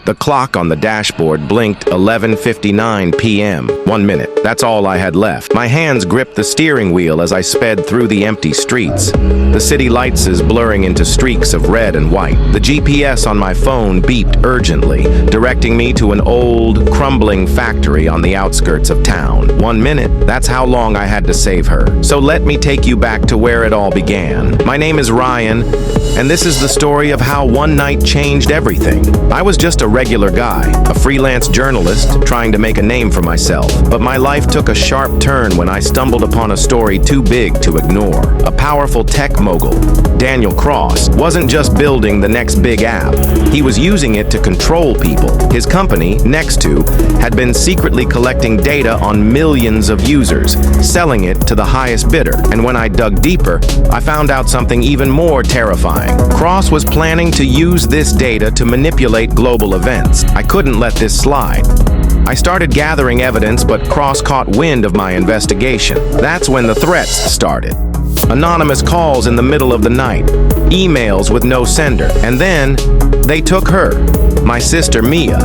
The clock on the dashboard blinked 11:59 p.m. 1 minute. That's all I had left. My hands gripped the steering wheel as I sped through the empty streets. The city lights blurring into streaks of red and white. The GPS on my phone beeped urgently, directing me to an old, crumbling factory on the outskirts of town. 1 minute. That's how long I had to save her. So let me take you back to where it all began. My name is Ryan, and this is the story of how one night changed everything. I was just a regular guy, a freelance journalist trying to make a name for myself. But my life took a sharp turn when I stumbled upon a story too big to ignore. A powerful tech mogul, Daniel Cross, wasn't just building the next big app. He was using it to control people. His company, Next2, had been secretly collecting data on millions of users, selling it to the highest bidder. And when I dug deeper, I found out something even more terrifying. Cross was planning to use this data to manipulate global events. I couldn't let this slide. I started gathering evidence, but Cross caught wind of my investigation. That's when the threats started. Anonymous calls in the middle of the night, emails with no sender, and then they took her, my sister Mia.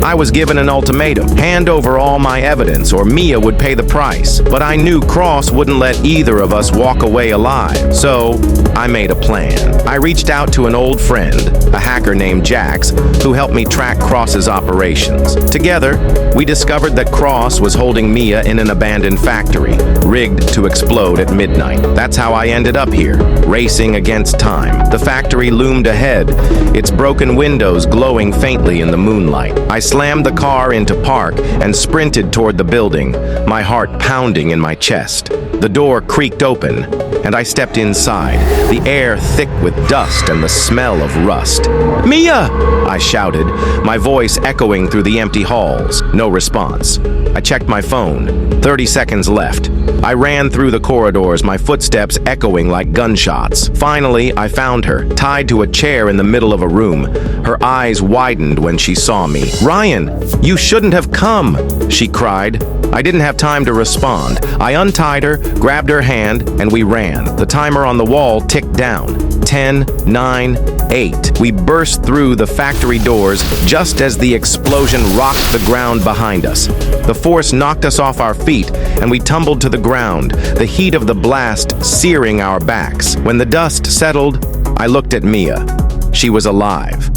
I was given an ultimatum: hand over all my evidence or Mia would pay the price. But I knew Cross wouldn't let either of us walk away alive, so I made a plan. I reached out to an old friend, a hacker named Jax, who helped me track Cross's operations. Together, we discovered that Cross was holding Mia in an abandoned factory, rigged to explode at midnight. That's how I ended up here, racing against time. The factory loomed ahead, its broken windows glowing faintly in the moonlight. I slammed the car into park and sprinted toward the building, my heart pounding in my chest. The door creaked open, and I stepped inside, the air thick with dust and the smell of rust. "Mia!" I shouted, my voice echoing through the empty halls. No response. I checked my phone. 30 seconds left. I ran through the corridors, my footsteps echoing like gunshots. Finally, I found her, tied to a chair in the middle of a room. Her eyes widened when she saw me. "Ryan, you shouldn't have come," she cried. I didn't have time to respond. I untied her, grabbed her hand, and we ran. The timer on the wall ticked down. 10, 9, 8. We burst through the factory doors just as the explosion rocked the ground behind us. The force knocked us off our feet, and we tumbled to the ground, the heat of the blast searing our backs. When the dust settled, I looked at Mia. She was alive.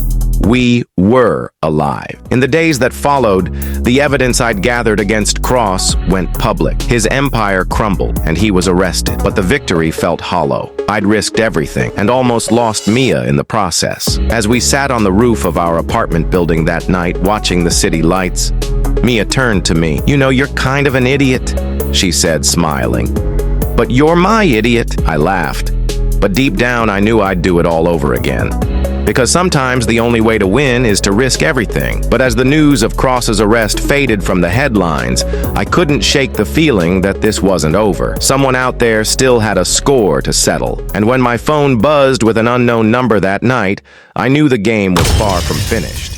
We were alive. In the days that followed, the evidence I'd gathered against Cross went public. His empire crumbled, and he was arrested. But the victory felt hollow. I'd risked everything, and almost lost Mia in the process. As we sat on the roof of our apartment building that night, watching the city lights, Mia turned to me. "You know, you're kind of an idiot," she said, smiling. "But you're my idiot," I laughed. But deep down, I knew I'd do it all over again. Because sometimes the only way to win is to risk everything. But as the news of Cross's arrest faded from the headlines, I couldn't shake the feeling that this wasn't over. Someone out there still had a score to settle. And when my phone buzzed with an unknown number that night, I knew the game was far from finished.